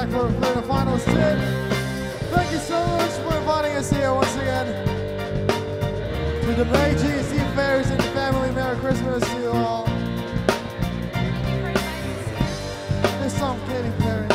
back for the final stint. Thank you so much for inviting us here once again. To the May GC Fairs and family, Merry Christmas to you all. This song, Katy Perry.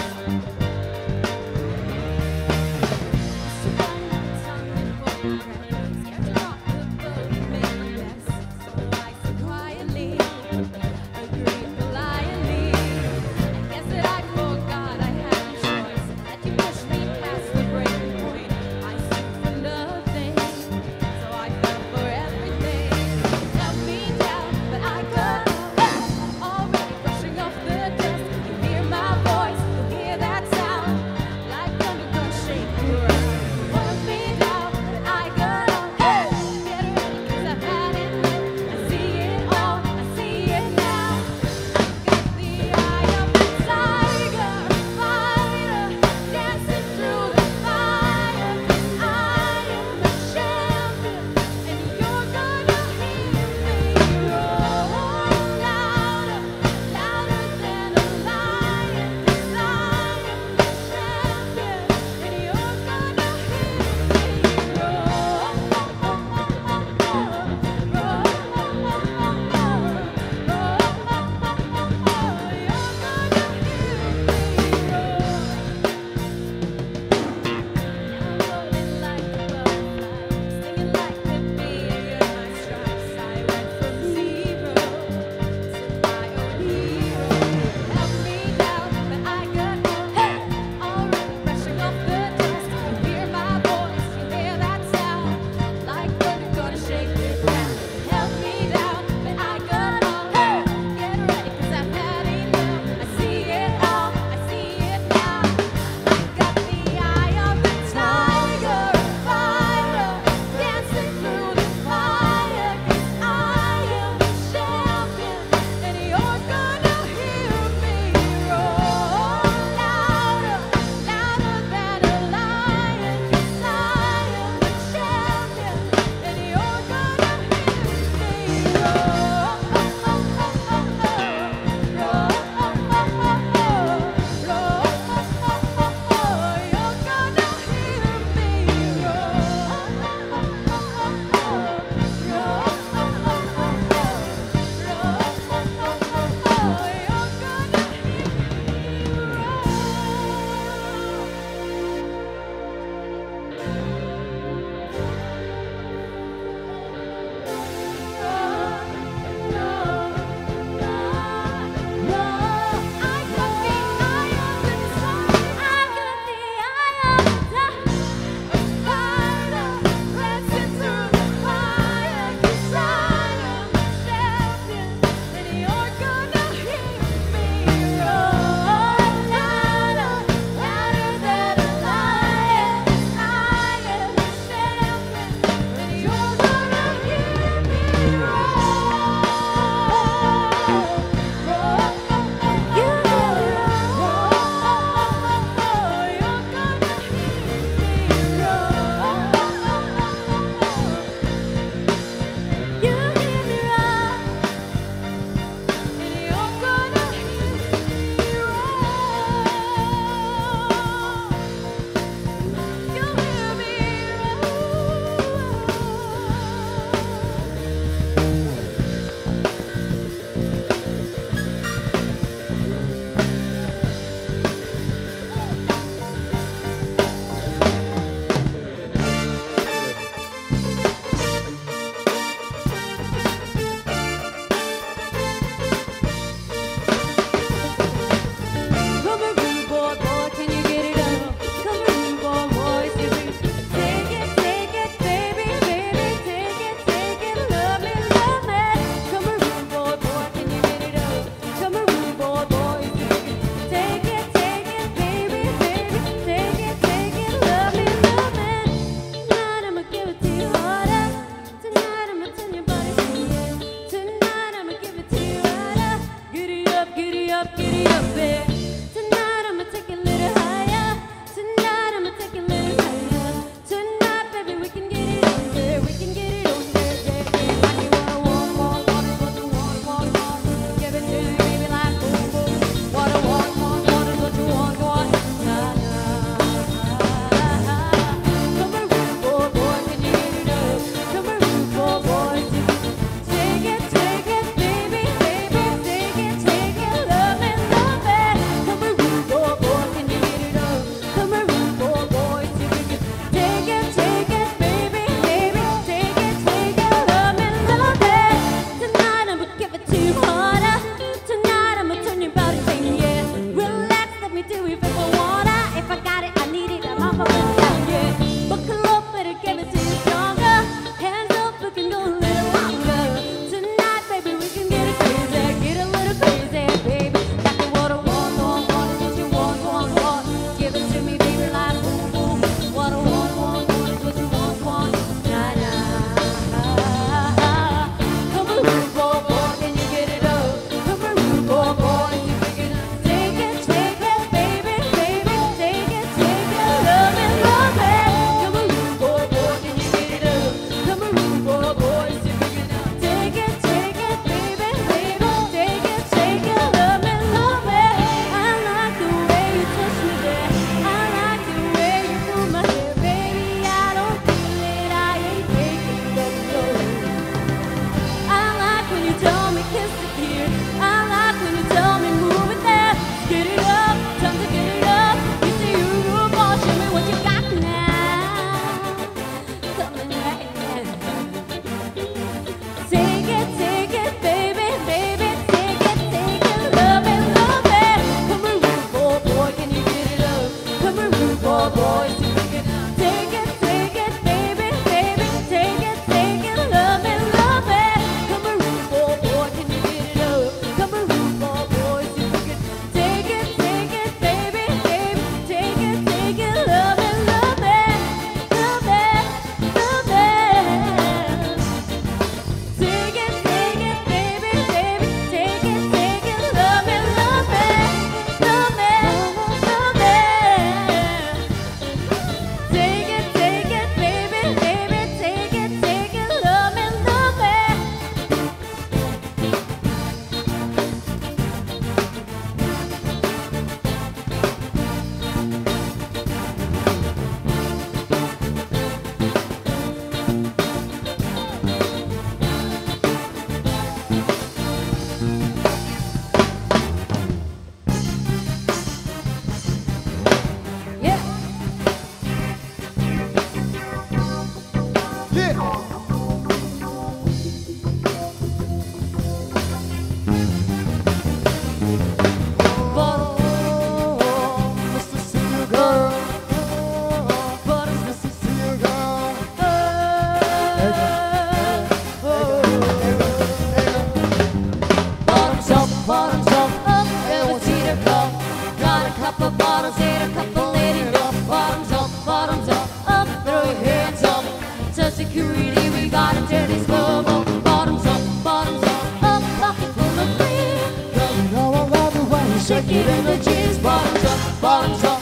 shake it in the jeans. Bottoms up,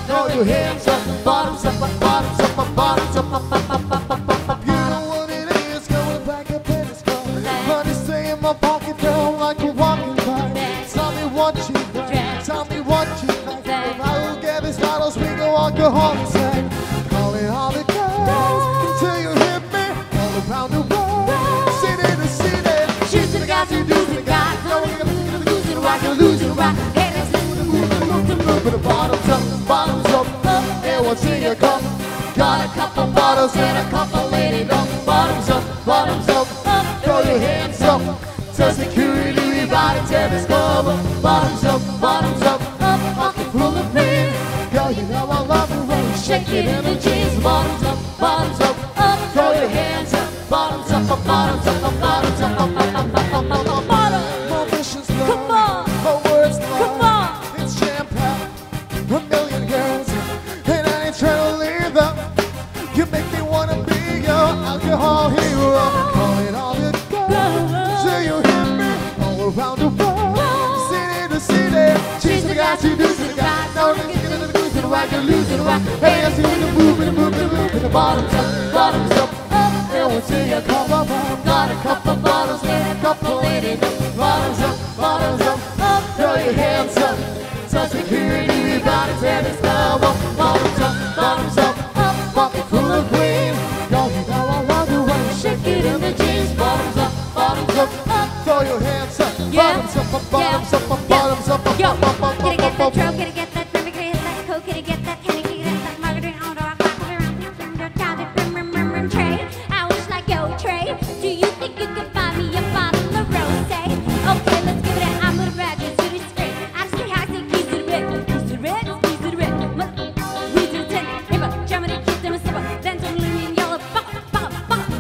throw your hands up. Bottoms up, bottoms up, bottoms up, up, up, up, up, up, up. You know what it is, going back up in his car. Money stay in my pocket, down like a walking by. Tell me what you think, tell me what you think. If I will get these bottles, we go alcohol inside. Call it all the guys until you hit me all around the world. City to city, cheers to the guys who do the guys. No, we're gonna lose it, rock, you're losing it, rock. Hey, let's move the move, but the bottoms up, up. And what's in your cup? Got a couple bottles and a couple ladies up. Bottoms up, up. Throw your hands up. Tell security we bout to tear this club up. Bottoms up, pocket full of pain. Girl, you know I love the way you shake it in the jeans. Bottoms up, up. Throw your hands up. Bottoms up, bottoms up, bottoms up, up, up, up, up, up, up. More visions, come on. More words, come on. It's jam-packed, a million girls, and I ain't trying to leave them. You make me wanna be your alcohol hero. Call it all the girls, till you hit me all around the world. City to city, cheers to the guys who do to the guys. Now we're gonna get into the groove, to the rock, you're losing the rock. Hey, I see you in the move, in the move, in the move, in the bottoms up, up. And we'll see you come up. Got a couple bottles and a couple ladies. Bottoms up, up. Throw your hands up. Tell security we bout to tear this club up. Bottoms up, pocket full of green. Y'all, you know I love the way you shake it in the jeans. Bottoms up, up. Throw your hands up. Bottoms up, bottoms up, bottoms up, up, Yo, up, up, up, can I get up, that up. drum? Can I get that drum? Can I get that coke? Can I get that candy? Can I get that margarine? Oh, no, I'm not going around the tray. I was like, yo, Trey, do you think you can buy me a bottle of rosé? Okay, let's give it a I'm with a bad news, do this straight. I say hi, say keys to the red, keys to the red, keys to the red. We to the 10, remember, German and keep them a slipper. Then don't leave me in yellow, buck,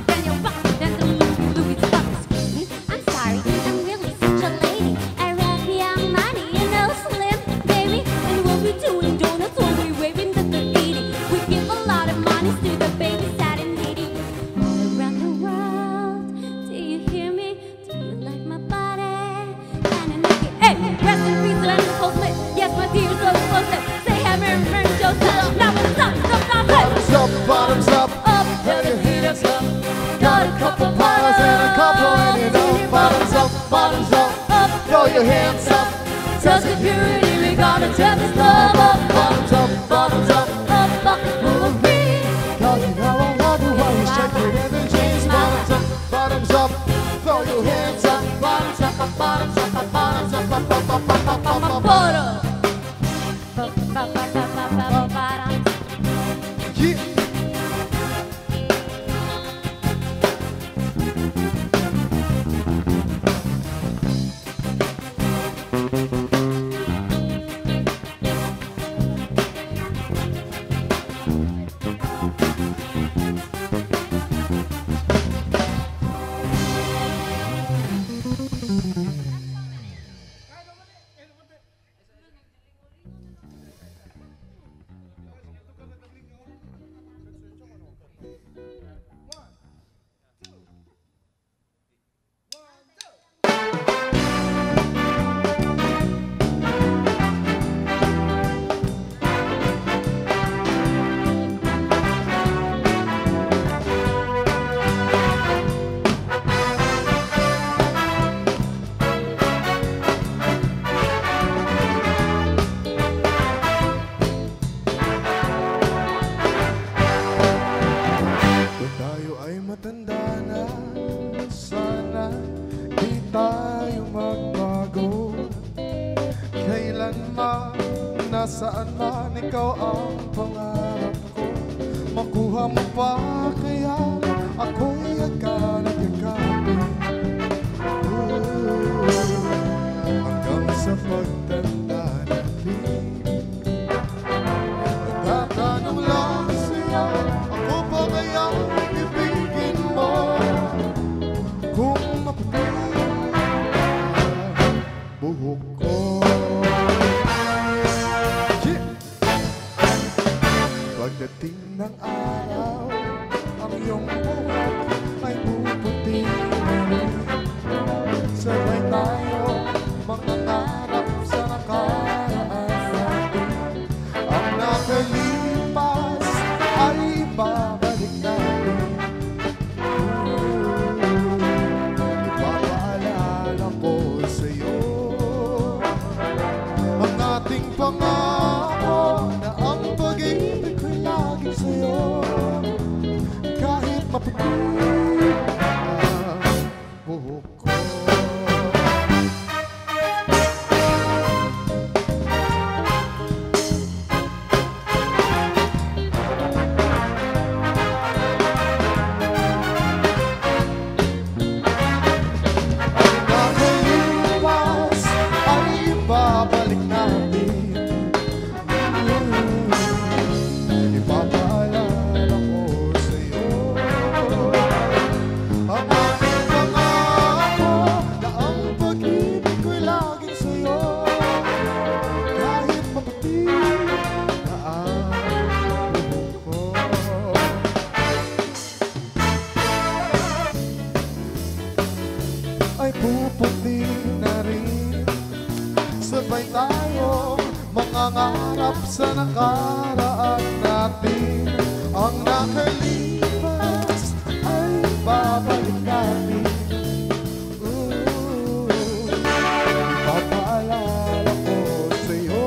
then you'll buck, then don't Louis the buck. Excuse me, I'm sorry, I'm really such a lady. I rap young money, you know, slim, baby. And we'll be doing donuts when we waving that they're eating. We give a lot of money to the babies out in Haiti. All around the world, do you hear me? Do you like my body? Kinda naked. Hey, rest in peace, and the cold lit. Yes, my tears are close. Say have Mary Joseph. Now it's up, hey. Bottoms up, throw your hands up. Got a couple bottles and a couple ladies up. Bottoms up, throw your hands up. Tell security we gotta tear this club up. Bottoms up, pocket full of green. Girl, you know I love the way you shake it in the jeans. Bottoms up, throw your hands up. Bottoms up, bottoms up, bottoms up, up, up, up, up, up, up, up. Yeah. Nasaan man ikaw ang pangarap ko. Makuha mo pa kaya ako'y yakan at yakapin. Hanggang sa pagtanda natin. Nagtatanong lang sa'yo, ako pa kaya ibigin mo? Kung mapapilin buhok ko. Pagdating ng araw, ang iyong buhok aking pangako na ang pag-ibig ko'y laging sa'yo. Kahit maputi ang buhok ko. Babalik natin. Ipapaalala ko sa'yo ang aking pangako na ang pag-ibig ko'y laging sa'yo. Kahit maputi na ang buhok ko. Ay puputi na rin. Sabay tayo mangangarap sa nakaraan natin. Ang nakalipas ay babalik natin. Ipapaalala ko sa'yo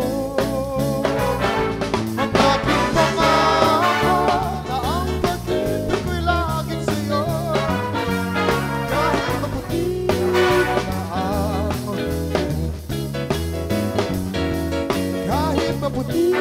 ang aking pangako na ang pag-ibig ko'y laging sa'yo. Kahit maputi na ang maputi